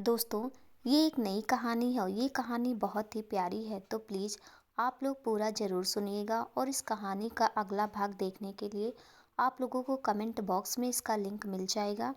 दोस्तों, ये एक नई कहानी है और ये कहानी बहुत ही प्यारी है, तो प्लीज़ आप लोग पूरा ज़रूर सुनिएगा। और इस कहानी का अगला भाग देखने के लिए आप लोगों को कमेंट बॉक्स में इसका लिंक मिल जाएगा।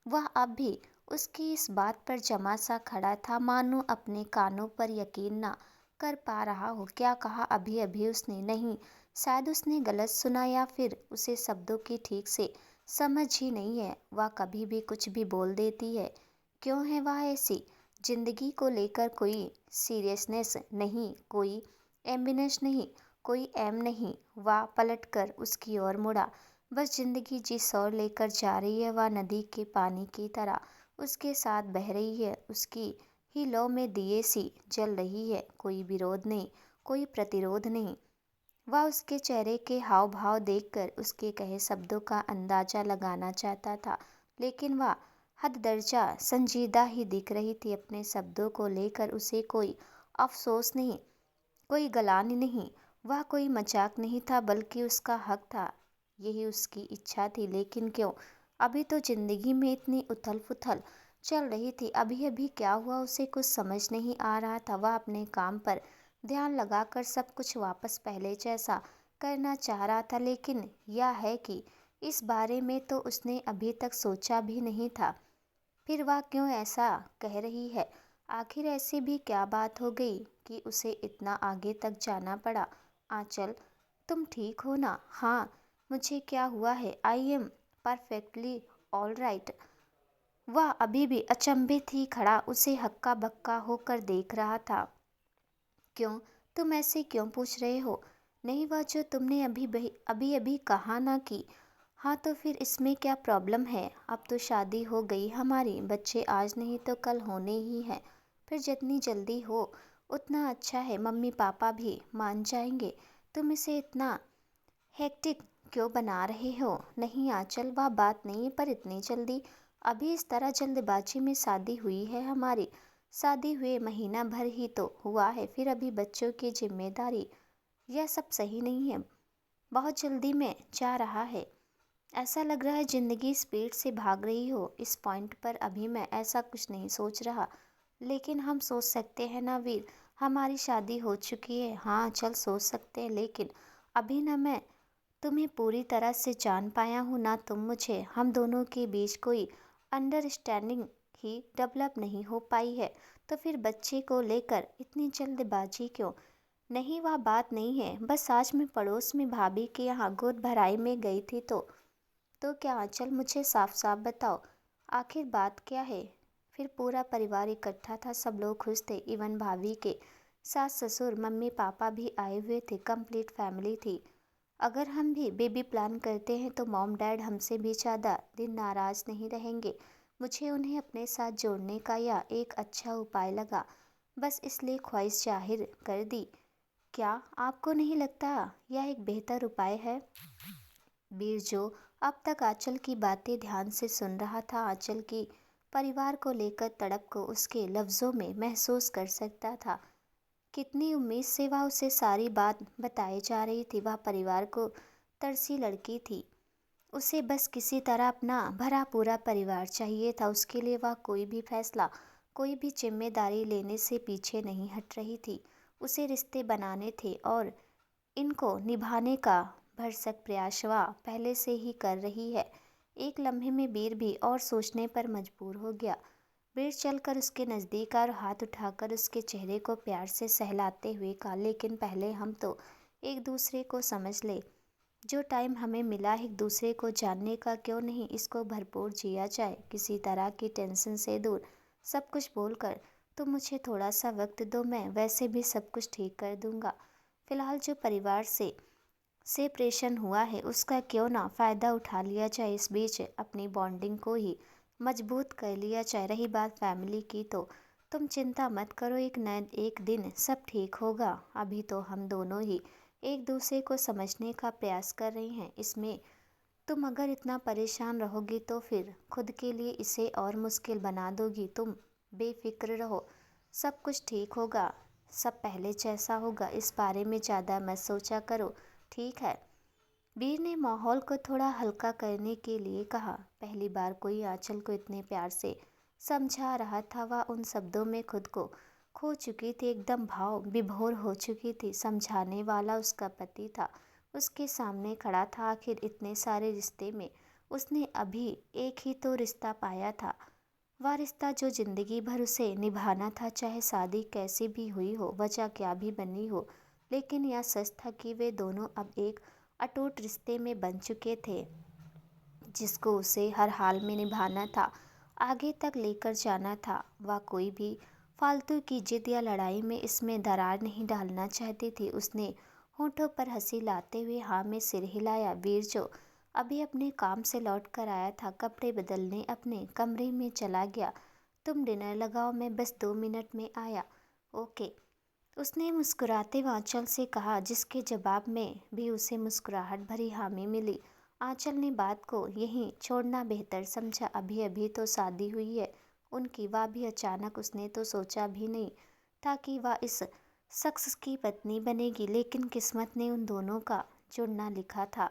वह अब भी उसकी इस बात पर जमा सा खड़ा था, मानो अपने कानों पर यकीन ना कर पा रहा हो। क्या कहा अभी अभी उसने? नहीं, शायद उसने गलत सुना या फिर उसे शब्दों की ठीक से समझ ही नहीं है। वह कभी भी कुछ भी बोल देती है। क्यों है वह ऐसी? जिंदगी को लेकर कोई सीरियसनेस नहीं, कोई एम्बिनेस नहीं, कोई एम नहीं। वह पलटकर उसकी ओर मुड़ा। बस जिंदगी जिस ओर लेकर जा रही है वह नदी के पानी की तरह उसके साथ बह रही है। उसकी ही लौ में दिए सी जल रही है। कोई विरोध नहीं, कोई प्रतिरोध नहीं। वह उसके चेहरे के हाव भाव देखकर उसके कहे शब्दों का अंदाजा लगाना चाहता था, लेकिन वह हद दर्जा संजीदा ही दिख रही थी। अपने शब्दों को लेकर उसे कोई अफसोस नहीं, कोई गलानी नहीं। वह कोई मजाक नहीं था, बल्कि उसका हक था। यही उसकी इच्छा थी। लेकिन क्यों? अभी तो जिंदगी में इतनी उथल पुथल चल रही थी। अभी अभी क्या हुआ उसे कुछ समझ नहीं आ रहा था। वह अपने काम पर ध्यान लगाकर सब कुछ वापस पहले जैसा करना चाह रहा था, लेकिन यह है कि इस बारे में तो उसने अभी तक सोचा भी नहीं था। फिर वह क्यों ऐसा कह रही है? आखिर ऐसी भी क्या बात हो गई कि उसे इतना आगे तक जाना पड़ा? आंचल, तुम ठीक हो ना? हाँ, मुझे क्या हुआ है? I am perfectly all right. वह अभी भी अचंभित ही खड़ा उसे हक्का बक्का होकर देख रहा था। क्यों? तुम ऐसे क्यों पूछ रहे हो? नहीं, वह जो तुमने अभी अभी कहा ना कि हाँ, तो फिर इसमें क्या प्रॉब्लम है? अब तो शादी हो गई हमारी, बच्चे आज नहीं तो कल होने ही हैं। फिर जितनी जल्दी हो उतना अच्छा है, मम्मी पापा भी मान जाएंगे। तुम इसे इतना हेक्टिक क्यों बना रहे हो? नहीं आंचल, वह बात नहीं है, पर इतनी जल्दी? अभी इस तरह जल्दबाजी में शादी हुई है हमारी? शादी हुए महीना भर ही तो हुआ है, फिर अभी बच्चों की जिम्मेदारी, यह सब सही नहीं है। बहुत जल्दी में जा रहा है। ऐसा लग रहा है जिंदगी स्पीड से भाग रही हो। इस पॉइंट पर अभी मैं ऐसा कुछ नहीं सोच रहा, लेकिन हम सोच सकते हैं ना वीर? हमारी शादी हो चुकी है। हाँ चल, सोच सकते हैं, लेकिन अभी ना मैं तुम्हें पूरी तरह से जान पाया हूँ ना तुम मुझे। हम दोनों के बीच कोई अंडरस्टैंडिंग ही डेवलप नहीं हो पाई है। तो फिर बच्चे को लेकर इतनी जल्दबाजी क्यों? नहीं, वह बात नहीं है। बस आज मैं पड़ोस में भाभी के यहाँ गोद भराई में गई थी तो क्या आंचल, मुझे साफ साफ बताओ, आखिर बात क्या है? फिर पूरा परिवार इकट्ठा था, सब लोग खुश थे। इवन भाभी के सास ससुर मम्मी पापा भी आए हुए थे। कंप्लीट फैमिली थी। अगर हम भी बेबी प्लान करते हैं तो मॉम डैड हमसे भी ज़्यादा दिन नाराज़ नहीं रहेंगे। मुझे उन्हें अपने साथ जोड़ने का यह एक अच्छा उपाय लगा, बस इसलिए ख्वाहिश जाहिर कर दी। क्या आपको नहीं लगता यह एक बेहतर उपाय है? वीर, जो अब तक आंचल की बातें ध्यान से सुन रहा था, आंचल की परिवार को लेकर तड़प को उसके लफ्ज़ों में महसूस कर सकता था। कितनी उम्मीद से वह उसे सारी बात बताई जा रही थी। वह परिवार को तरसी लड़की थी। उसे बस किसी तरह अपना भरा पूरा परिवार चाहिए था। उसके लिए वह कोई भी फैसला, कोई भी जिम्मेदारी लेने से पीछे नहीं हट रही थी। उसे रिश्ते बनाने थे और इनको निभाने का भरसक प्रयास वह पहले से ही कर रही है। एक लम्हे में वीर भी और सोचने पर मजबूर हो गया। वीर चलकर उसके नज़दीक और हाथ उठाकर उसके चेहरे को प्यार से सहलाते हुए कहा, लेकिन पहले हम तो एक दूसरे को समझ ले। जो टाइम हमें मिला है एक दूसरे को जानने का, क्यों नहीं इसको भरपूर जिया जाए, किसी तरह की टेंशन से दूर। सब कुछ बोलकर तुम मुझे थोड़ा सा वक्त दो, मैं वैसे भी सब कुछ ठीक कर दूंगा। फिलहाल जो परिवार से सेपरेशन हुआ है उसका क्यों ना फ़ायदा उठा लिया जाए। इस बीच अपनी बॉन्डिंग को ही मजबूत कर लिया जाए। रही बात फैमिली की, तो तुम चिंता मत करो, एक न एक दिन सब ठीक होगा। अभी तो हम दोनों ही एक दूसरे को समझने का प्रयास कर रहे हैं। इसमें तुम अगर इतना परेशान रहोगी तो फिर खुद के लिए इसे और मुश्किल बना दोगी। तुम बेफिक्र रहो, सब कुछ ठीक होगा, सब पहले जैसा होगा। इस बारे में ज़्यादा मत सोचा करो, ठीक है? वीर ने माहौल को थोड़ा हल्का करने के लिए कहा। पहली बार कोई आंचल को इतने प्यार से समझा रहा था। वह उन शब्दों में खुद को खो चुकी थी, एकदम भाव विभोर हो चुकी थी। समझाने वाला उसका पति था, उसके सामने खड़ा था। आखिर इतने सारे रिश्ते में उसने अभी एक ही तो रिश्ता पाया था, वह रिश्ता जो जिंदगी भर उसे निभाना था, चाहे शादी कैसी भी हुई हो, वजह क्या भी बनी हो। लेकिन यह सच था कि वे दोनों अब एक अटूट रिश्ते में बन चुके थे, जिसको उसे हर हाल में निभाना था, आगे तक लेकर जाना था। वह कोई भी फालतू की जिद या लड़ाई में इसमें दरार नहीं डालना चाहती थी। उसने होठों पर हंसी लाते हुए हाँ में सिर हिलाया। वीर जो अभी अपने काम से लौट कर आया था, कपड़े बदलने अपने कमरे में चला गया। तुम डिनर लगाओ, मैं बस 2 मिनट में आया। ओके, उसने मुस्कुराते हुए आंचल से कहा, जिसके जवाब में भी उसे मुस्कुराहट भरी हामी मिली। आंचल ने बात को यहीं छोड़ना बेहतर समझा। अभी अभी तो शादी हुई है उनकी, वह भी अचानक। उसने तो सोचा भी नहीं था कि वह इस शख्स की पत्नी बनेगी, लेकिन किस्मत ने उन दोनों का जुड़ना लिखा था।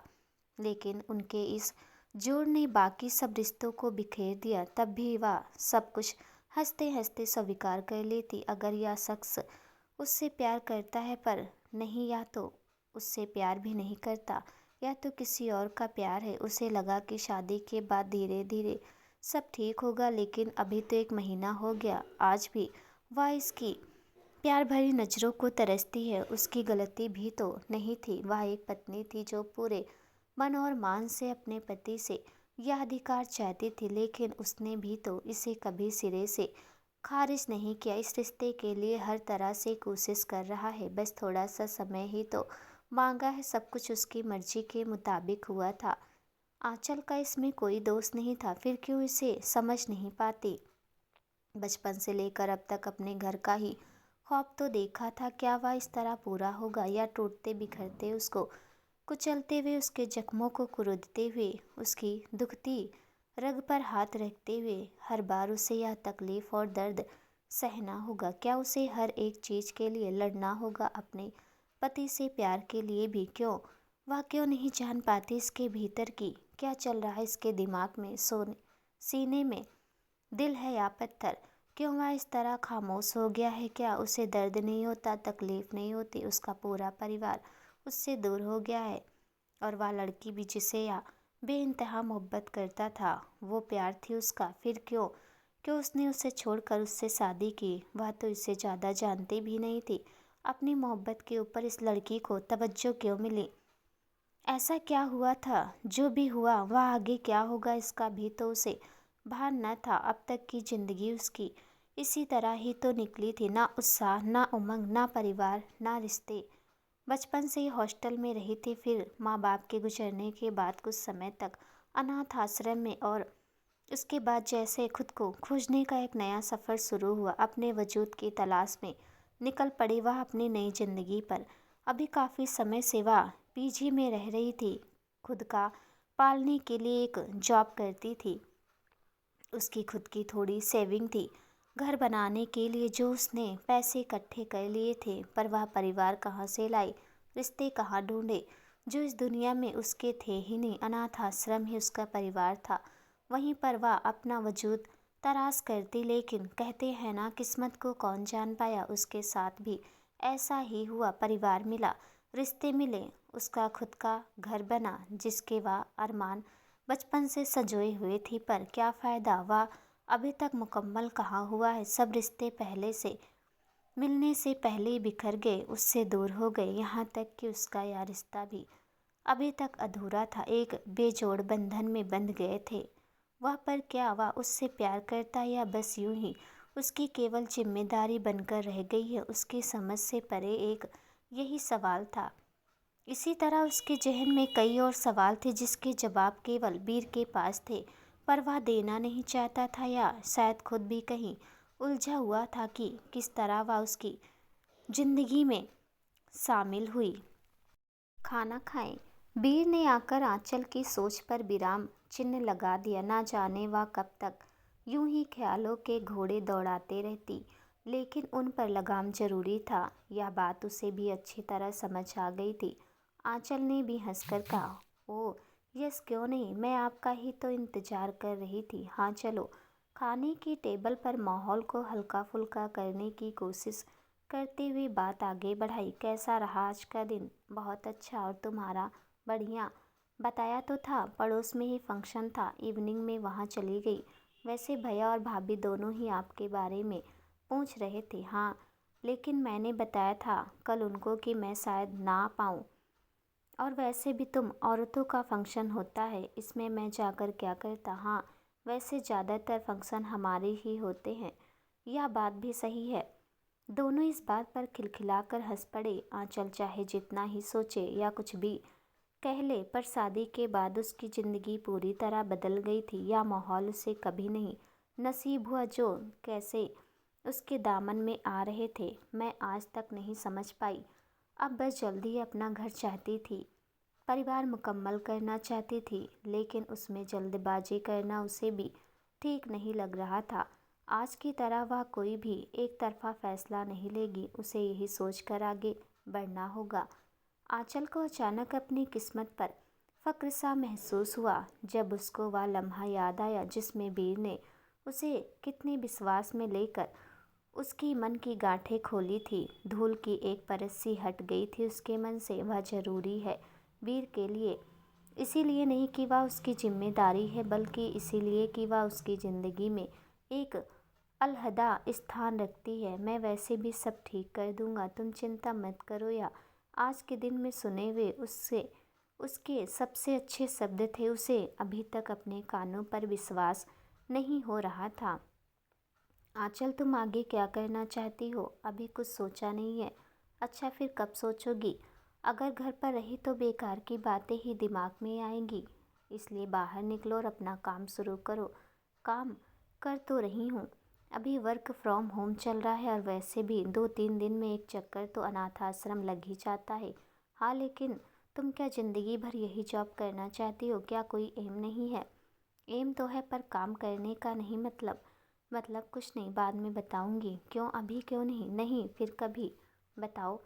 लेकिन उनके इस जोड़ ने बाकी सब रिश्तों को बिखेर दिया। तब भी वह सब कुछ हंसते हंसते स्वीकार कर लेती। अगर यह शख्स उससे प्यार करता है, पर नहीं, या तो उससे प्यार भी नहीं करता, या तो किसी और का प्यार है। उसे लगा कि शादी के बाद धीरे धीरे सब ठीक होगा, लेकिन अभी तो 1 महीना हो गया, आज भी वह इसकी प्यार भरी नज़रों को तरसती है। उसकी गलती भी तो नहीं थी, वह एक पत्नी थी जो पूरे मन और मान से अपने पति से यह अधिकार चाहती थी। लेकिन उसने भी तो इसे कभी सिरे से खारिज नहीं किया। इस रिश्ते के लिए हर तरह से कोशिश कर रहा है, बस थोड़ा सा समय ही तो मांगा है। सब कुछ उसकी मर्जी के मुताबिक हुआ था। आंचल का इसमें कोई दोष नहीं था, फिर क्यों इसे समझ नहीं पाती। बचपन से लेकर अब तक अपने घर का ही ख्वाब तो देखा था। क्या वह इस तरह पूरा होगा, या टूटते बिखरते उसको कुचलते हुए, उसके जख्मों को कुरेदते हुए, उसकी दुखती रग पर हाथ रखते हुए हर बार उसे यह तकलीफ और दर्द सहना होगा? क्या उसे हर एक चीज़ के लिए लड़ना होगा, अपने पति से प्यार के लिए भी? वह क्यों नहीं जान पाती इसके भीतर की क्या चल रहा है, इसके दिमाग में, सोने सीने में दिल है या पत्थर? क्यों वह इस तरह खामोश हो गया है? क्या उसे दर्द नहीं होता, तकलीफ नहीं होती? उसका पूरा परिवार उससे दूर हो गया है, और वह लड़की भी जिसे या बेइंतहा मोहब्बत करता था, वो प्यार थी उसका। फिर क्यों क्यों उसने उसे छोड़कर उससे शादी की? वह तो इससे ज़्यादा जानती भी नहीं थी। अपनी मोहब्बत के ऊपर इस लड़की को तवज्जो क्यों मिली? ऐसा क्या हुआ था? जो भी हुआ, वह आगे क्या होगा इसका भी तो उसे भान न था। अब तक की जिंदगी उसकी इसी तरह ही तो निकली थी, ना उत्साह, ना उमंग, ना परिवार, ना रिश्ते। बचपन से ही हॉस्टल में रही थी, फिर माँ बाप के गुजरने के बाद कुछ समय तक अनाथ आश्रम में, और उसके बाद जैसे खुद को खोजने का एक नया सफ़र शुरू हुआ। अपने वजूद की तलाश में निकल पड़ी वह अपनी नई जिंदगी पर। अभी काफ़ी समय से वह पीजी में रह रही थी, खुद का पालने के लिए एक जॉब करती थी, उसकी खुद की थोड़ी सेविंग थी घर बनाने के लिए, जो उसने पैसे इकट्ठे कर लिए थे। पर वह परिवार कहाँ से लाई, रिश्ते कहाँ ढूंढे, जो इस दुनिया में उसके थे ही नहीं। अनाथ आश्रम ही उसका परिवार था, वहीं पर वह अपना वजूद तराश करती। लेकिन कहते हैं ना, किस्मत को कौन जान पाया, उसके साथ भी ऐसा ही हुआ। परिवार मिला, रिश्ते मिले, उसका खुद का घर बना, जिसके वह अरमान बचपन से संजोए हुए थी। पर क्या फ़ायदा, वह अभी तक मुकम्मल कहाँ हुआ है। सब रिश्ते पहले से मिलने से पहले ही बिखर गए, उससे दूर हो गए। यहाँ तक कि उसका यह रिश्ता भी अभी तक अधूरा था, एक बेजोड़ बंधन में बंध गए थे वह। पर क्या वह उससे प्यार करता, या बस यूं ही उसकी केवल जिम्मेदारी बनकर रह गई है? उसकी समझ से परे एक यही सवाल था। इसी तरह उसके जहन में कई और सवाल थे, जिसके जवाब केवल वीर के पास थे, पर वह देना नहीं चाहता था, या शायद खुद भी कहीं उलझा हुआ था कि किस तरह वह उसकी जिंदगी में शामिल हुई। खाना खाएं। वीर ने आकर आंचल की सोच पर विराम चिन्ह लगा दिया। ना जाने वह कब तक यूं ही ख्यालों के घोड़े दौड़ाते रहती, लेकिन उन पर लगाम जरूरी था। यह बात उसे भी अच्छी तरह समझ आ गई थी। आंचल ने भी हंसकर कहा, ओह यस, क्यों नहीं, मैं आपका ही तो इंतजार कर रही थी। हाँ चलो, खाने की टेबल पर माहौल को हल्का फुल्का करने की कोशिश करते हुए बात आगे बढ़ाई। कैसा रहा आज का दिन? बहुत अच्छा। और तुम्हारा? बढ़िया। बताया तो था, पड़ोस में ही फंक्शन था, इवनिंग में वहाँ चली गई। वैसे भैया और भाभी दोनों ही आपके बारे में पूछ रहे थे। हाँ, लेकिन मैंने बताया था कल उनको कि मैं शायद ना आ पाऊँ। और वैसे भी तुम औरतों का फंक्शन होता है, इसमें मैं जाकर क्या करता। हाँ, वैसे ज़्यादातर फंक्शन हमारे ही होते हैं। यह बात भी सही है। दोनों इस बात पर खिलखिलाकर हंस पड़े। आंचल चाहे जितना ही सोचे या कुछ भी कह ले, पर शादी के बाद उसकी ज़िंदगी पूरी तरह बदल गई थी। यह माहौल उसे कभी नहीं नसीब हुआ जो कैसे उसके दामन में आ रहे थे, मैं आज तक नहीं समझ पाई। अब बस जल्दी अपना घर चाहती थी, परिवार मुकम्मल करना चाहती थी, लेकिन उसमें जल्दबाजी करना उसे भी ठीक नहीं लग रहा था। आज की तरह वह कोई भी एक तरफा फैसला नहीं लेगी, उसे यही सोचकर आगे बढ़ना होगा। आंचल को अचानक अपनी किस्मत पर फक्र सा महसूस हुआ, जब उसको वह लम्हा याद आया जिसमें वीर ने उसे कितने विश्वास में लेकर उसकी मन की गांठें खोली थी। धूल की एक परत सी हट गई थी उसके मन से। वह जरूरी है वीर के लिए, इसीलिए नहीं कि वह उसकी जिम्मेदारी है, बल्कि इसीलिए कि वह उसकी ज़िंदगी में एक अलहदा स्थान रखती है। मैं वैसे भी सब ठीक कर दूंगा, तुम चिंता मत करो। या आज के दिन में सुने हुए उससे उसके सबसे अच्छे शब्द थे। उसे अभी तक अपने कानों पर विश्वास नहीं हो रहा था। आंचल, तुम आगे क्या करना चाहती हो? अभी कुछ सोचा नहीं है। अच्छा, फिर कब सोचोगी? अगर घर पर रही तो बेकार की बातें ही दिमाग में आएंगी, इसलिए बाहर निकलो और अपना काम शुरू करो। काम कर तो रही हूँ, अभी वर्क फ्रॉम होम चल रहा है, और वैसे भी 2-3 दिन में एक चक्कर तो अनाथ आश्रम लग ही जाता है। हाँ, लेकिन तुम क्या ज़िंदगी भर यही जॉब करना चाहती हो? क्या कोई एम नहीं है? एम तो है, पर काम करने का नहीं। मतलब कुछ नहीं, बाद में बताऊंगी। क्यों? अभी क्यों नहीं? नहीं, फिर कभी बताओ,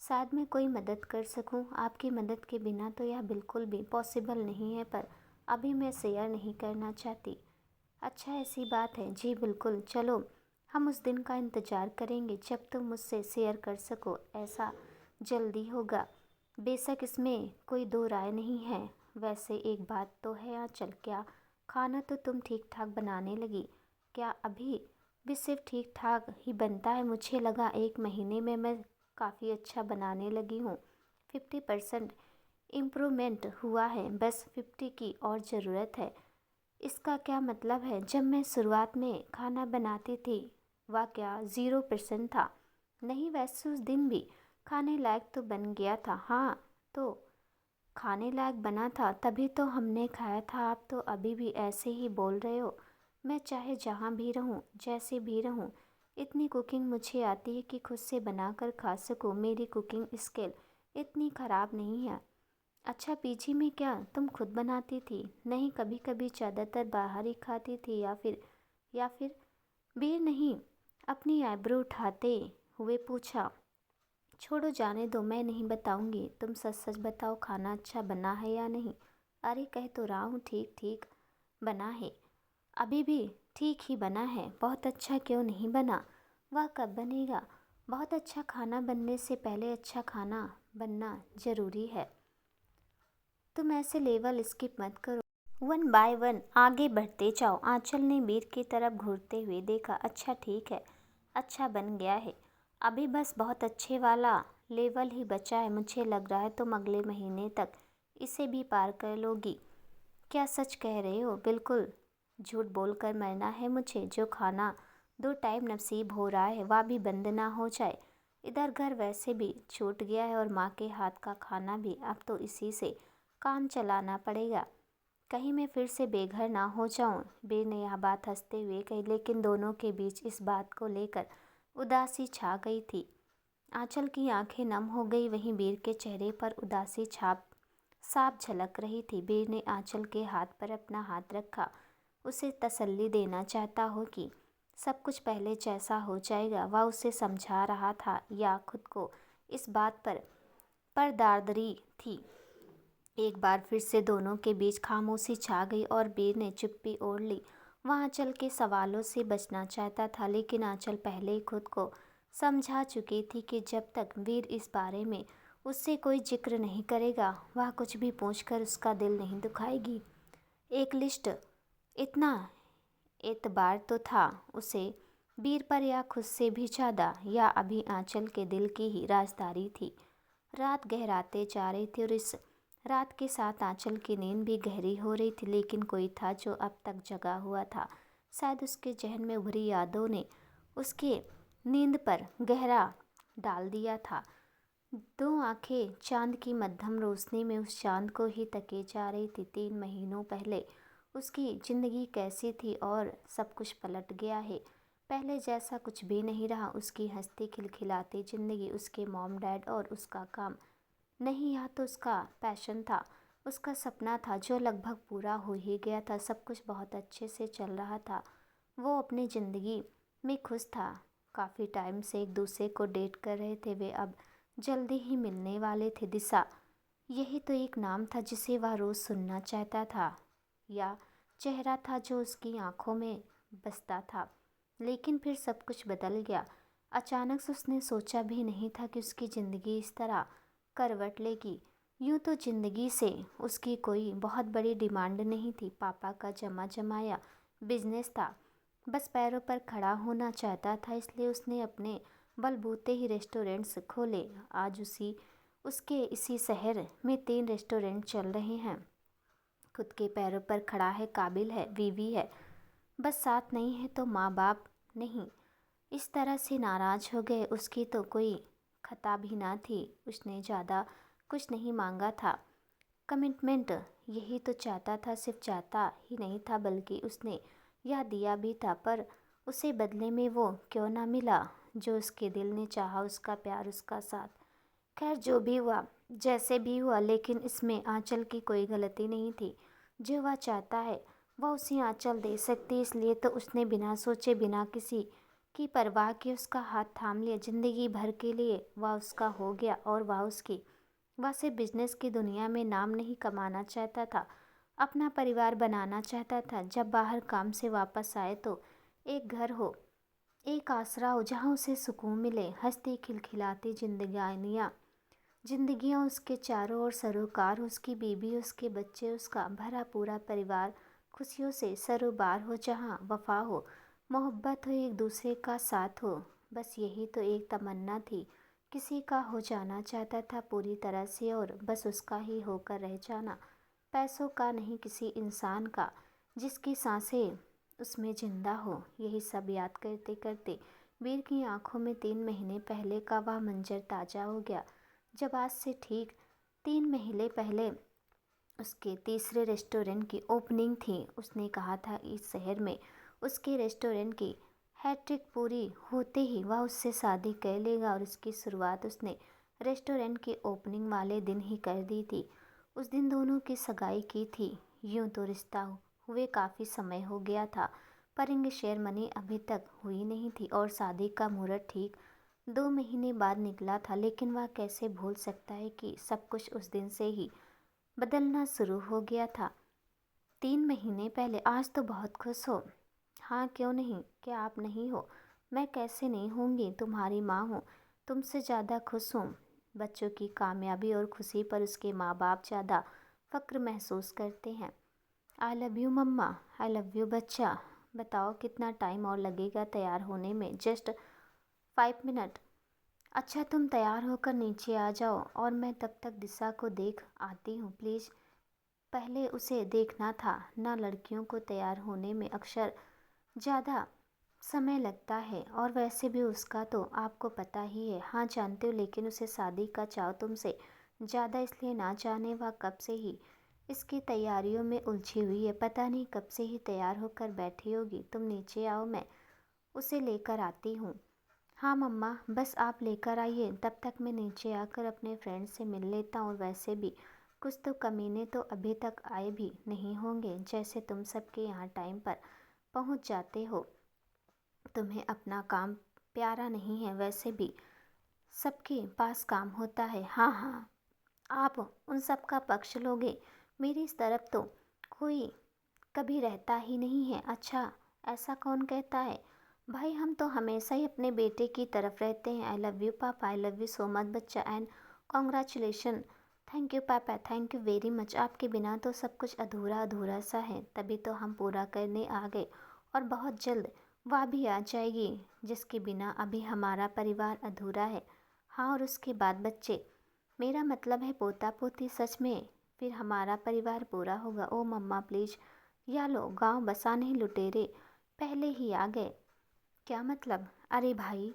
शायद मैं कोई मदद कर सकूं। आपकी मदद के बिना तो यह बिल्कुल भी पॉसिबल नहीं है, पर अभी मैं शेयर नहीं करना चाहती। अच्छा, ऐसी बात है। जी बिल्कुल, चलो हम उस दिन का इंतज़ार करेंगे जब तुम मुझसे शेयर कर सको। ऐसा जल्दी होगा, बेशक इसमें कोई दो राय नहीं है। वैसे एक बात तो है आंचल, क्या खाना तो तुम ठीक ठाक बनाने लगी? क्या अभी भी सिर्फ ठीक ठाक ही बनता है? मुझे लगा 1 महीने में मैं काफ़ी अच्छा बनाने लगी हूँ। 50% इम्प्रूवमेंट हुआ है, बस 50 की और ज़रूरत है। इसका क्या मतलब है? जब मैं शुरुआत में खाना बनाती थी वह क्या 0% था? नहीं, वैसे उस दिन भी खाने लायक तो बन गया था। हाँ, तो खाने लायक बना था, तभी तो हमने खाया था। आप तो अभी भी ऐसे ही बोल रहे हो। मैं चाहे जहाँ भी रहूँ, जैसे भी रहूँ, इतनी कुकिंग मुझे आती है कि खुद से बनाकर खा सकूँ। मेरी कुकिंग स्किल इतनी ख़राब नहीं है। अच्छा, पीजी में क्या तुम खुद बनाती थी? नहीं, कभी कभी, ज़्यादातर बाहर ही खाती थी। या फिर भी नहीं? अपनी आईब्रो उठाते हुए पूछा। छोड़ो, जाने दो, मैं नहीं बताऊंगी। तुम सच सच बताओ, खाना अच्छा बना है या नहीं? अरे, कह तो रहा हूँ ठीक ठीक बना है। अभी भी ठीक ही बना है। बहुत अच्छा क्यों नहीं बना? वह कब बनेगा? बहुत अच्छा खाना बनने से पहले अच्छा खाना बनना ज़रूरी है। तुम ऐसे लेवल स्किप मत करो, 1 बाय 1 आगे बढ़ते जाओ। आंचल ने वीर की तरफ घूरते हुए देखा। अच्छा ठीक है, अच्छा बन गया है। अभी बस बहुत अच्छे वाला लेवल ही बचा है। मुझे लग रहा है तुम अगले महीने तक इसे भी पार कर लोगी। क्या सच कह रहे हो? बिल्कुल, झूठ बोलकर मरना है मुझे? जो खाना 2 टाइम नसीब हो रहा है वह भी बंद ना हो जाए? इधर घर वैसे भी छूट गया है, और माँ के हाथ का खाना भी अब तो इसी से काम चलाना पड़ेगा। कहीं मैं फिर से बेघर ना हो जाऊं। वीर ने यह बात हंसते हुए कही, लेकिन दोनों के बीच इस बात को लेकर उदासी छा गई थी। आंचल की आंखें नम हो गई, वहीं वीर के चेहरे पर उदासी छाप साफ झलक रही थी। वीर ने आंचल के हाथ पर अपना हाथ रखा, उसे तसल्ली देना चाहता हो कि सब कुछ पहले जैसा हो जाएगा। वह उसे समझा रहा था या खुद को इस बात पर परदादरी थी। एक बार फिर से दोनों के बीच खामोशी छा गई और वीर ने चुप्पी ओढ़ ली। वह आंचल के सवालों से बचना चाहता था, लेकिन आंचल पहले ही खुद को समझा चुकी थी कि जब तक वीर इस बारे में उससे कोई जिक्र नहीं करेगा, वह कुछ भी पूछकर उसका दिल नहीं दुखाएगी। एक लिस्ट, इतना एतबार तो था उसे वीर पर, या खुद से भी ज़्यादा, या अभी आंचल के दिल की ही राजदारी थी। रात गहराते जा रही थी और इस रात के साथ आंचल की नींद भी गहरी हो रही थी, लेकिन कोई था जो अब तक जगा हुआ था। शायद उसके जहन में उभरी यादों ने उसके नींद पर गहरा डाल दिया था। दो आंखें चांद की मध्यम रोशनी में उस चांद को ही तके जा रही थी। 3 महीनों पहले उसकी ज़िंदगी कैसी थी और सब कुछ पलट गया है। पहले जैसा कुछ भी नहीं रहा। उसकी हंसती खिलखिलाती ज़िंदगी, उसके मॉम डैड और उसका काम नहीं, यह तो उसका पैशन था, उसका सपना था जो लगभग पूरा हो ही गया था। सब कुछ बहुत अच्छे से चल रहा था। वो अपनी ज़िंदगी में खुश था। काफ़ी टाइम से एक दूसरे को डेट कर रहे थे वे, अब जल्दी ही मिलने वाले थे। दिशा, यही तो एक नाम था जिसे वह रोज़ सुनना चाहता था, या चेहरा था जो उसकी आंखों में बसता था। लेकिन फिर सब कुछ बदल गया। अचानक से उसने सोचा भी नहीं था कि उसकी ज़िंदगी इस तरह करवट लेगी। यूँ तो ज़िंदगी से उसकी कोई बहुत बड़ी डिमांड नहीं थी। पापा का जमा जमाया बिजनेस था, बस पैरों पर खड़ा होना चाहता था, इसलिए उसने अपने बलबूते ही रेस्टोरेंट्स खोले। आज उसके इसी शहर में 3 रेस्टोरेंट चल रहे हैं। खुद के पैरों पर खड़ा है, काबिल है, बीवी है, बस साथ नहीं है तो माँ बाप नहीं। इस तरह से नाराज़ हो गए। उसकी तो कोई खता भी ना थी, उसने ज़्यादा कुछ नहीं मांगा था। कमिटमेंट यही तो चाहता था, सिर्फ चाहता ही नहीं था बल्कि उसने यह दिया भी था। पर उसे बदले में वो क्यों ना मिला जो उसके दिल ने चाहा, उसका प्यार, उसका साथ। खैर जो भी हुआ, जैसे भी हुआ, लेकिन इसमें आंचल की कोई गलती नहीं थी। जो वह चाहता है वह उसे आंचल दे सकती, इसलिए तो उसने बिना सोचे बिना किसी की परवाह किए उसका हाथ थाम लिया। जिंदगी भर के लिए वह उसका हो गया और वह उसकी। वह सिर्फ बिजनेस की दुनिया में नाम नहीं कमाना चाहता था, अपना परिवार बनाना चाहता था। जब बाहर काम से वापस आए तो एक घर हो, एक आसरा हो जहाँ उसे सुकून मिले। हंसती खिलखिलाती जिंदगियाँ उसके चारों ओर सरोकार हो, उसकी बीबी, उसके बच्चे, उसका भरा पूरा परिवार खुशियों से सरोबार हो, जहाँ वफा हो, मोहब्बत हो, एक दूसरे का साथ हो। बस यही तो एक तमन्ना थी। किसी का हो जाना चाहता था पूरी तरह से, और बस उसका ही होकर रह जाना। पैसों का नहीं, किसी इंसान का जिसकी सांसें उसमें जिंदा हो। यही सब याद करते करते वीर की आंखों में 3 महीने पहले का वह मंजर ताज़ा हो गया, जब आज से ठीक 3 महीने पहले उसके तीसरे रेस्टोरेंट की ओपनिंग थी। उसने कहा था इस शहर में उसके रेस्टोरेंट की हैट्रिक पूरी होते ही वह उससे शादी कर लेगा, और इसकी शुरुआत उसने रेस्टोरेंट के ओपनिंग वाले दिन ही कर दी थी। उस दिन दोनों की सगाई की थी। यूं तो रिश्ता हुए काफ़ी समय हो गया था, पर रिंग सेरेमनी अभी तक हुई नहीं थी और शादी का मुहूर्त ठीक 2 महीने बाद निकला था। लेकिन वह कैसे भूल सकता है कि सब कुछ उस दिन से ही बदलना शुरू हो गया था। 3 महीने पहले। आज तो बहुत खुश हो। हाँ क्यों नहीं, क्या आप नहीं हो? मैं कैसे नहीं होंगी, तुम्हारी माँ हूँ। तुमसे ज़्यादा खुश हूँ। बच्चों की कामयाबी और खुशी पर उसके माँ बाप ज़्यादा फ़क्र महसूस करते हैं। I love you mamma. I love you बच्चा। बताओ कितना टाइम और लगेगा तैयार होने में? Just 5 minute. अच्छा तुम तैयार होकर नीचे आ जाओ और मैं तब तक दिशा को देख आती हूँ प्लीज़। पहले उसे देखना था ना। लड़कियों को तैयार होने में अक्सर ज़्यादा समय लगता है, और वैसे भी उसका तो आपको पता ही है। हाँ जानते हो, लेकिन उसे शादी का चाव तुमसे ज़्यादा इसलिए ना जाने, वह कब से ही इसकी तैयारियों में उलझी हुई है। पता नहीं कब से ही तैयार होकर बैठी होगी। तुम नीचे आओ, मैं उसे लेकर आती हूँ। हाँ मम्मा, बस आप लेकर आइए, तब तक मैं नीचे आकर अपने फ्रेंड से मिल लेता हूँ। वैसे भी कुछ तो कमीने तो अभी तक आए भी नहीं होंगे। जैसे तुम सबके यहाँ टाइम पर पहुँच जाते हो। तुम्हें अपना काम प्यारा नहीं है? वैसे भी सबके पास काम होता है। हाँ हाँ, आप उन सब का पक्ष लोगे? मेरी इस तरफ तो कोई कभी रहता ही नहीं है। अच्छा, ऐसा कौन कहता है? भाई हम तो हमेशा ही अपने बेटे की तरफ रहते हैं। आई लव यू पापा, आई लव यू सो मच बच्चा, एंड कॉन्ग्रेचुलेशन। थैंक यू पापा, थैंक यू वेरी मच। आपके बिना तो सब कुछ अधूरा अधूरा सा है, तभी तो हम पूरा करने आ गए और बहुत जल्द वह भी आ जाएगी जिसके बिना अभी हमारा परिवार अधूरा है। हाँ, और उसके बाद बच्चे, मेरा मतलब है पोता पोती, सच में फिर हमारा परिवार पूरा होगा। ओ मम्मा प्लीज, या लो गांव बसाने लुटेरे पहले ही आ गए। क्या मतलब? अरे भाई,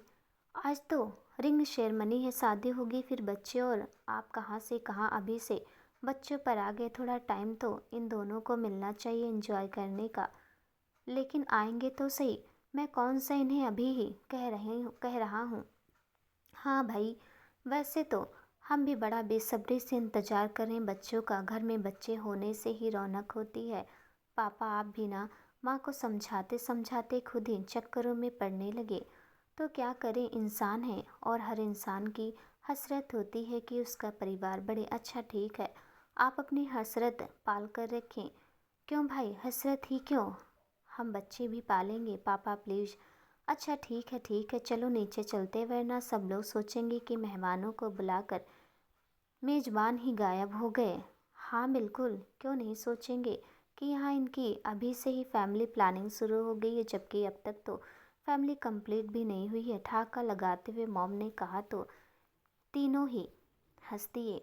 आज तो रिंग सेरेमनी है, शादी होगी, फिर बच्चे, और आप कहाँ से कहाँ अभी से बच्चों पर आ गए। थोड़ा टाइम तो इन दोनों को मिलना चाहिए एंजॉय करने का। लेकिन आएंगे तो सही, मैं कौन सा इन्हें अभी ही कह रहा हूँ। हाँ भाई, वैसे तो हम भी बड़ा बेसब्री से इंतज़ार कर रहे हैं बच्चों का। घर में बच्चे होने से ही रौनक होती है। पापा आप भी ना, माँ को समझाते समझाते खुद ही चक्करों में पड़ने लगे। तो क्या करें, इंसान है और हर इंसान की हसरत होती है कि उसका परिवार बढ़े। अच्छा ठीक है, आप अपनी हसरत पाल कर रखें। क्यों भाई, हसरत ही क्यों, हम बच्चे भी पालेंगे पापा प्लीज़। अच्छा ठीक है, चलो नीचे चलते, वरना सब लोग सोचेंगे कि मेहमानों को बुलाकर मेज़बान ही गायब हो गए। हाँ बिल्कुल, क्यों नहीं सोचेंगे कि यहाँ इनकी अभी से ही फैमिली प्लानिंग शुरू हो गई है, जबकि अब तक तो फैमिली कंप्लीट भी नहीं हुई है। ठहाका लगाते हुए मॉम ने कहा तो तीनों ही हंस दिए।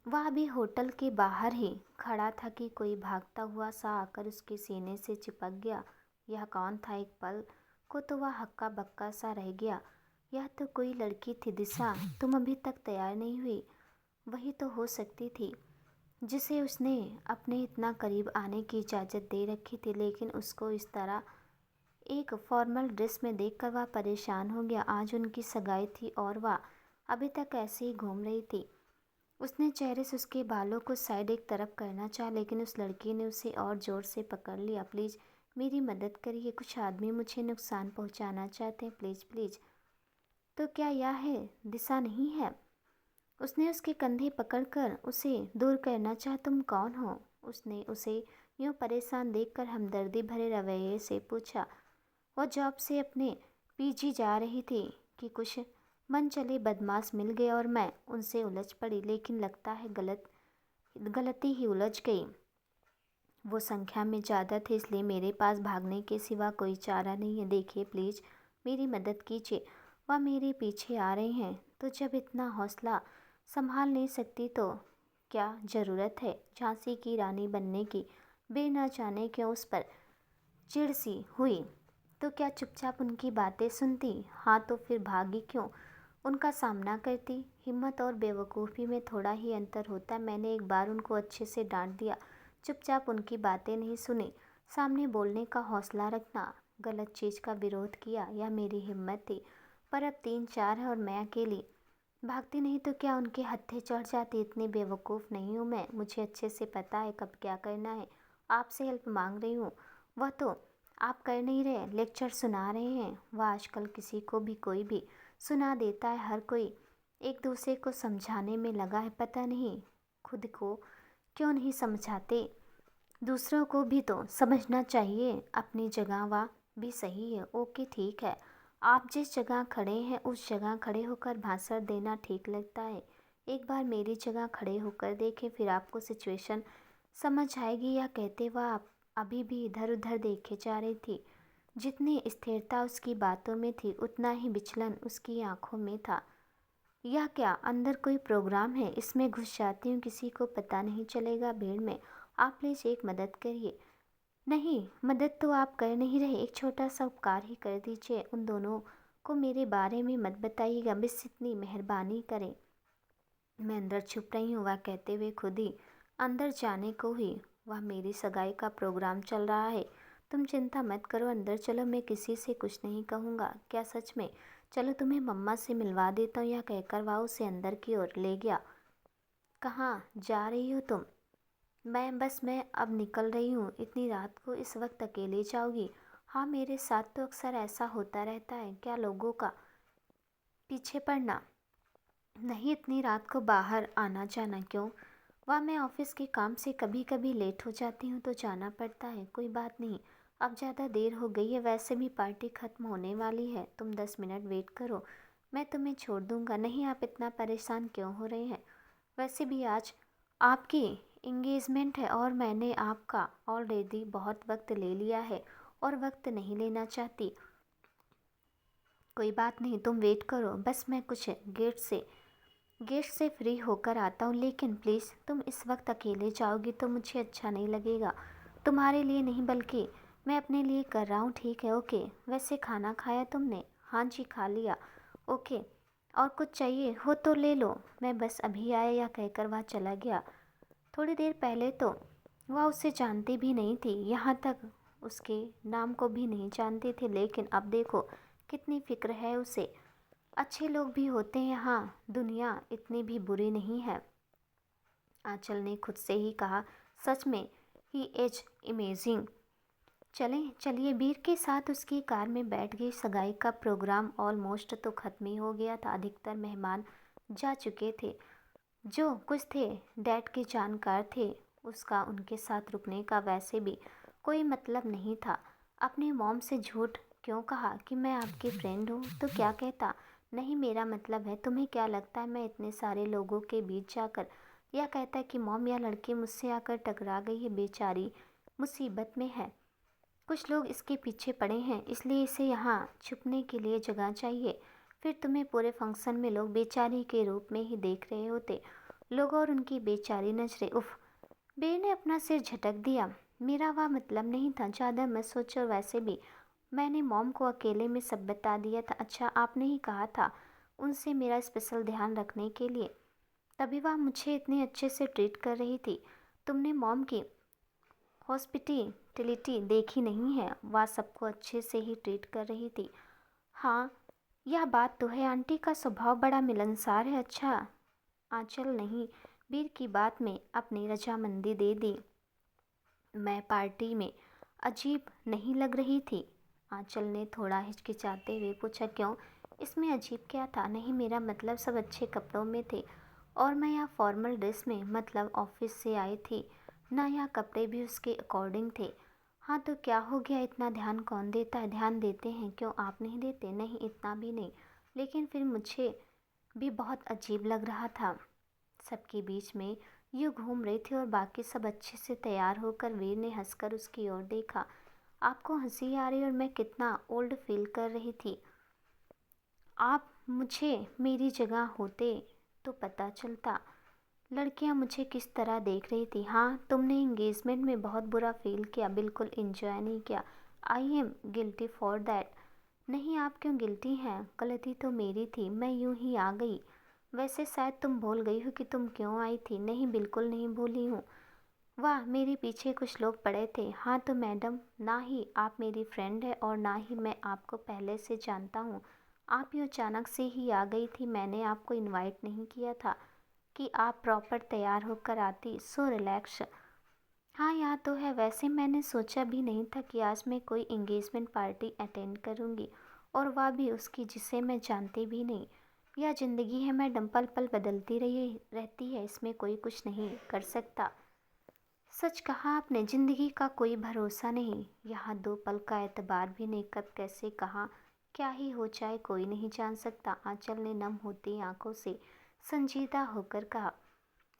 वह भी होटल के बाहर ही खड़ा था कि कोई भागता हुआ सा आकर उसके सीने से चिपक गया। यह कौन था? एक पल को तो वह हक्का बक्का सा रह गया। यह तो कोई लड़की थी दिशा, तुम अभी तक तैयार नहीं हुई? वही तो हो सकती थी जिसे उसने अपने इतना करीब आने की इजाज़त दे रखी थी, लेकिन उसको इस तरह एक फॉर्मल ड्रेस में देखकर वह परेशान हो गया। आज उनकी सगाई थी और वह अभी तक ऐसे ही घूम रही थी। उसने चेहरे से उसके बालों को साइड एक तरफ करना चाहा, लेकिन उस लड़की ने उसे और ज़ोर से पकड़ लिया। प्लीज़ मेरी मदद करिए, कुछ आदमी मुझे नुकसान पहुंचाना चाहते हैं, प्लीज़ प्लीज़। तो क्या यह है दिशा नहीं है? उसने उसके कंधे पकड़कर उसे दूर करना चाहा। तुम कौन हो? उसने उसे यूं परेशान देखकर हमदर्दी भरे रवैये से पूछा। वो जॉब से अपने पीजी जा रही थी कि कुछ मनचले बदमाश मिल गए और मैं उनसे उलझ पड़ी, लेकिन लगता है गलती ही उलझ गई। वो संख्या में ज़्यादा थे, इसलिए मेरे पास भागने के सिवा कोई चारा नहीं है। देखिए प्लीज़ मेरी मदद कीजिए, वह मेरे पीछे आ रहे हैं। तो जब इतना हौसला संभाल नहीं सकती तो क्या ज़रूरत है झांसी की रानी बनने की? बे न जाने क्यों उस पर चिढ़ सी हुई। तो क्या चुपचाप उनकी बातें सुनती? हाँ तो फिर भागी क्यों? उनका सामना करती। हिम्मत और बेवकूफ़ी में थोड़ा ही अंतर होता। मैंने एक बार उनको अच्छे से डांट दिया, चुपचाप उनकी बातें नहीं सुनी। सामने बोलने का हौसला रखना, गलत चीज़ का विरोध किया, यह मेरी हिम्मत थी। पर अब 3-4 है और मैं अकेली। भागती नहीं तो क्या उनके हत्थे चढ़ जाती? इतनी बेवकूफ़ नहीं हूँ मैं, मुझे अच्छे से पता है कब क्या करना है। आपसे हेल्प मांग रही हूँ, वह तो आप कर नहीं रहे, लेक्चर सुना रहे हैं। वह आजकल किसी को भी कोई भी सुना देता है, हर कोई एक दूसरे को समझाने में लगा है। पता नहीं खुद को क्यों नहीं समझाते, दूसरों को भी तो समझना चाहिए। अपनी जगह वह भी सही है। ओके ठीक है, आप जिस जगह खड़े हैं उस जगह खड़े होकर भाषण देना ठीक लगता है। एक बार मेरी जगह खड़े होकर देखें, फिर आपको सिचुएशन समझ आएगी। यह कहते वह अभी भी इधर उधर देखे जा रही थी। जितनी स्थिरता उसकी बातों में थी, उतना ही विचलन उसकी आंखों में था। यह क्या अंदर कोई प्रोग्राम है? इसमें घुस जाती हूँ, किसी को पता नहीं चलेगा भीड़ में। आप प्लीज़ एक मदद करिए। नहीं, मदद तो आप कर नहीं रहे, एक छोटा सा उपकार ही कर दीजिए। उन दोनों को मेरे बारे में मत बताइएगा, बस इतनी मेहरबानी करें। मैं अंदर छुप रही हूँ, वह कहते हुए खुद ही अंदर जाने को ही। वह मेरी सगाई का प्रोग्राम चल रहा है, तुम चिंता मत करो, अंदर चलो, मैं किसी से कुछ नहीं कहूँगा। क्या सच में? चलो तुम्हें मम्मा से मिलवा देता हूँ। यह कहकर वह उसे अंदर की ओर ले गया। कहाँ जा रही हो तुम? मैं अब निकल रही हूँ। इतनी रात को इस वक्त अकेले जाओगी? हाँ, मेरे साथ तो अक्सर ऐसा होता रहता है। क्या लोगों का पीछे पड़ना? नहीं, इतनी रात को बाहर आना जाना क्यों? वह मैं ऑफिस के काम से कभी कभी लेट हो जाती हूँ तो जाना पड़ता है। कोई बात नहीं, अब ज़्यादा देर हो गई है, वैसे भी पार्टी ख़त्म होने वाली है। तुम 10 मिनट वेट करो, मैं तुम्हें छोड़ दूँगा। नहीं, आप इतना परेशान क्यों हो रहे हैं? वैसे भी आज आपकी इंगेजमेंट है और मैंने आपका ऑलरेडी बहुत वक्त ले लिया है और वक्त नहीं लेना चाहती। कोई बात नहीं, तुम वेट करो, बस मैं कुछ गेट से फ्री होकर आता हूँ। लेकिन प्लीज़ तुम इस वक्त अकेले जाओगी तो मुझे अच्छा नहीं लगेगा। तुम्हारे लिए नहीं बल्कि मैं अपने लिए कर रहा हूँ, ठीक है? ओके। वैसे खाना खाया तुमने? हाँ जी, खा लिया। ओके, और कुछ चाहिए हो तो ले लो, मैं बस अभी आया, या कहकर वह चला गया। थोड़ी देर पहले तो वह उसे जानती भी नहीं थी, यहाँ तक उसके नाम को भी नहीं जानती थी, लेकिन अब देखो कितनी फिक्र है उसे। अच्छे लोग भी होते हैं, हाँ, दुनिया इतनी भी बुरी नहीं है। आंचल ने खुद से ही कहा, सच में ही इज इमेजिंग। चलिए, वीर के साथ उसकी कार में बैठ गई। सगाई का प्रोग्राम ऑलमोस्ट तो ख़त्म ही हो गया था। अधिकतर मेहमान जा चुके थे। जो कुछ थे डैड के जानकार थे, उसका उनके साथ रुकने का वैसे भी कोई मतलब नहीं था। अपने मॉम से झूठ क्यों कहा कि मैं आपकी फ्रेंड हूँ, तो क्या कहता? नहीं, मेरा मतलब है, तुम्हें क्या लगता है मैं इतने सारे लोगों के बीच जाकर यह कहता कि मॉम, यह लड़की मुझसे आकर टकरा गई है, बेचारी मुसीबत में है। कुछ लोग इसके पीछे पड़े हैं, इसलिए इसे यहाँ छुपने के लिए जगह चाहिए। फिर तुम्हें पूरे फंक्शन में लोग बेचारी के रूप में ही देख रहे होते। लोग और उनकी बेचारी नजरें। उफ, बेर ने अपना सिर झटक दिया। मेरा वह मतलब नहीं था, ज़्यादा मत सोचो। वैसे भी मैंने मॉम को अकेले में सब बता दिया था। अच्छा, आपने ही कहा था उनसे मेरा स्पेशल ध्यान रखने के लिए, तभी वह मुझे इतने अच्छे से ट्रीट कर रही थी। तुमने मॉम की हॉस्पिटलिटी देखी नहीं है, वह सबको अच्छे से ही ट्रीट कर रही थी। हाँ, यह बात तो है, आंटी का स्वभाव बड़ा मिलनसार है। अच्छा, आंचल नहीं, वीर की बात में अपनी रजामंदी दे दी। मैं पार्टी में अजीब नहीं लग रही थी? आंचल ने थोड़ा हिचकिचाते हुए पूछा। क्यों, इसमें अजीब क्या था? नहीं, मेरा मतलब सब अच्छे कपड़ों में थे और मैं यहाँ फॉर्मल ड्रेस में, मतलब ऑफिस से आई थी ना, यहाँ कपड़े भी उसके अकॉर्डिंग थे। हाँ तो क्या हो गया, इतना ध्यान कौन देता है? ध्यान देते हैं, क्यों आप नहीं देते? नहीं, इतना भी नहीं, लेकिन फिर मुझे भी बहुत अजीब लग रहा था। सबके बीच में यूँ घूम रही थी और बाकी सब अच्छे से तैयार होकर। वीर ने हंसकर उसकी ओर देखा। आपको हंसी आ रही और मैं कितना ओल्ड फील कर रही थी। आप मुझे मेरी जगह होते तो पता चलता लड़कियां मुझे किस तरह देख रही थी। हाँ, तुमने एंगेजमेंट में बहुत बुरा फील किया, बिल्कुल एंजॉय नहीं किया। I am guilty for that. नहीं, आप क्यों गिल्टी हैं? गलती तो मेरी थी, मैं यूं ही आ गई। वैसे शायद तुम भूल गई हो कि तुम क्यों आई थी। नहीं, बिल्कुल नहीं भूली हूँ। वाह, मेरे पीछे कुछ लोग पड़े थे। हाँ तो मैडम, ना ही आप मेरी फ्रेंड है और ना ही मैं आपको पहले से जानता हूँ। आप यूँ अचानक से ही आ गई थी, मैंने आपको इनवाइट नहीं किया था कि आप प्रॉपर तैयार होकर आती। So relax. हाँ, यहाँ तो है। वैसे मैंने सोचा भी नहीं था कि आज मैं कोई एंगेजमेंट पार्टी अटेंड करूँगी, और वह भी उसकी जिसे मैं जानती भी नहीं। यह ज़िंदगी है मैडम, पल पल बदलती रही रहती है, इसमें कोई कुछ नहीं कर सकता। सच कहा आपने, ज़िंदगी का कोई भरोसा नहीं। यहाँ दो पल का एतबार भी नहीं, कब कैसे कहाँ क्या ही हो जाए कोई नहीं जान सकता। आंचल ने नम होती आंखों से संजीदा होकर कहा।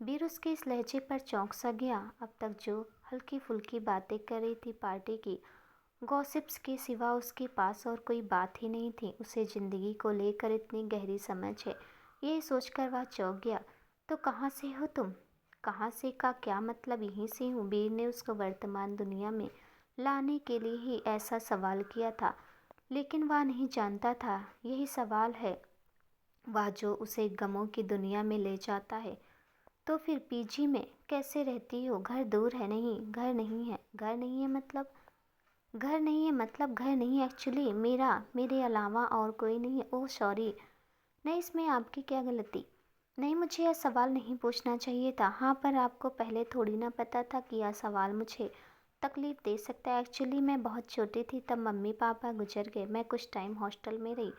वीर उसके इस लहजे पर चौंक सा गया। अब तक जो हल्की फुल्की बातें कर रही थी पार्टी की गॉसिप्स के सिवा, उसके पास और कोई बात ही नहीं थी। उसे ज़िंदगी को लेकर इतनी गहरी समझ है, ये सोचकर वह चौंक गया। तो कहाँ से हो तुम? कहाँ से का क्या मतलब? यहीं से हूँ। वीर ने उसको वर्तमान दुनिया में लाने के लिए ही ऐसा सवाल किया था, लेकिन वह नहीं जानता था यही सवाल है वह जो उसे गमों की दुनिया में ले जाता है। तो फिर पीजी में कैसे रहती हो? घर दूर है? नहीं, घर नहीं है। घर नहीं है मतलब? घर नहीं है मतलब घर नहीं है। एक्चुअली मेरे अलावा और कोई नहीं है। Oh sorry. नहीं, इसमें आपकी क्या गलती? नहीं, मुझे यह सवाल नहीं पूछना चाहिए था। हाँ, पर आपको पहले थोड़ी ना पता था कि यह सवाल मुझे तकलीफ़ दे सकता है। एक्चुअली मैं बहुत छोटी थी तब मम्मी पापा गुजर गए। मैं कुछ टाइम हॉस्टल में रही,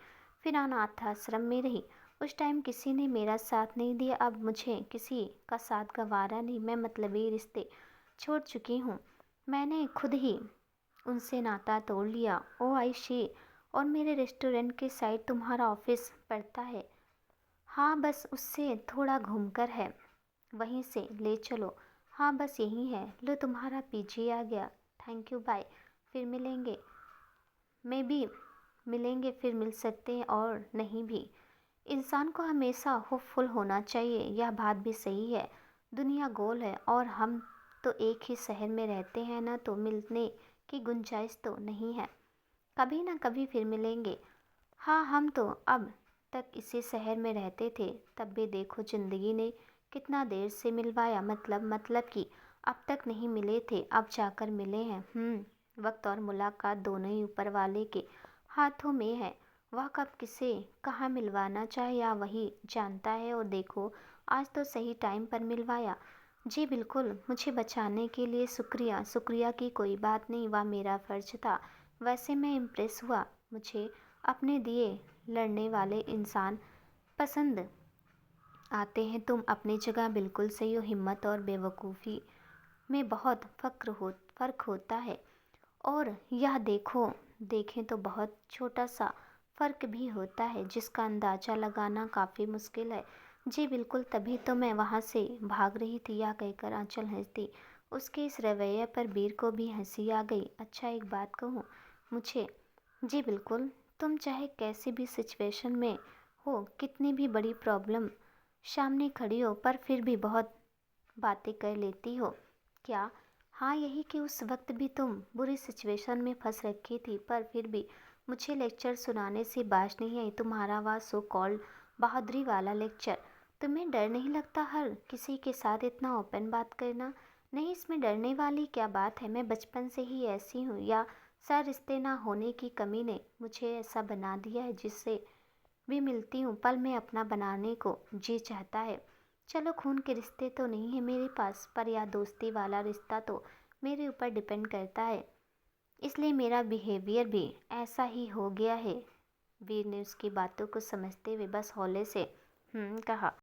फिर अनाथ आश्रम में रही, उस टाइम किसी ने मेरा साथ नहीं दिया, अब मुझे किसी का साथ गंवारा नहीं। मैं मतलबी रिश्ते छोड़ चुकी हूँ। मैंने खुद ही उनसे नाता तोड़ लिया। ओ आई शी, और मेरे रेस्टोरेंट के साइड तुम्हारा ऑफिस पड़ता है। हाँ बस उससे थोड़ा घूमकर है, वहीं से ले चलो। हाँ बस यही है, लो तुम्हारा पीजी आ गया। Thank you, bye. फिर मिलेंगे। मैं भी मिलेंगे, फिर मिल सकते हैं और नहीं भी। इंसान को हमेशा होपफुल होना चाहिए, यह बात भी सही है। दुनिया गोल है और हम तो एक ही शहर में रहते हैं ना, तो मिलने की गुंजाइश तो नहीं है। कभी ना कभी फिर मिलेंगे। हाँ, हम तो अब तक इसी शहर में रहते थे, तब भी देखो जिंदगी ने कितना देर से मिलवाया। मतलब कि अब तक नहीं मिले थे, अब जाकर मिले हैं। वक्त और मुलाकात दोनों ही ऊपर वाले के हाथों में है। वह कब किसे कहाँ मिलवाना चाहे या वही जानता है। और देखो, आज तो सही टाइम पर मिलवाया। जी बिल्कुल, मुझे बचाने के लिए शुक्रिया। शुक्रिया की कोई बात नहीं, वह मेरा फ़र्ज था। वैसे मैं इम्प्रेस हुआ। मुझे अपने दिए लड़ने वाले इंसान पसंद आते हैं। तुम अपनी जगह बिल्कुल सही हो। हिम्मत और बेवकूफ़ी में बहुत फ़र्क होता है। और यह देखें तो बहुत छोटा सा फ़र्क भी होता है, जिसका अंदाज़ा लगाना काफ़ी मुश्किल है। जी बिल्कुल, तभी तो मैं वहाँ से भाग रही थी। यह कहकर आंचल हंसती। उसके इस रवैये पर वीर को भी हंसी आ गई। अच्छा, एक बात कहूँ मुझे? जी बिल्कुल, तुम चाहे कैसी भी सिचुएशन में हो, कितनी भी बड़ी प्रॉब्लम सामने खड़ी हो, पर फिर भी बहुत बातें कर लेती हो। क्या? हाँ, यही कि उस वक्त भी तुम बुरी सिचुएशन में फंस रखी थी, पर फिर भी मुझे लेक्चर सुनाने से बाज नहीं आई। तुम्हारा वह सो कॉल्ड बहादुरी वाला लेक्चर। तुम्हें डर नहीं लगता हर किसी के साथ इतना ओपन बात करना? नहीं, इसमें डरने वाली क्या बात है? मैं बचपन से ही ऐसी हूँ, या सर रिश्ते ना होने की कमी ने मुझे ऐसा बना दिया है? जिससे भी मिलती हूँ पल में अपना बनाने को जी चाहता है। चलो, खून के रिश्ते तो नहीं है मेरे पास, पर यह दोस्ती वाला रिश्ता तो मेरे ऊपर डिपेंड करता है, इसलिए मेरा बिहेवियर भी ऐसा ही हो गया है। वीर ने उसकी बातों को समझते हुए बस हौले से कहा।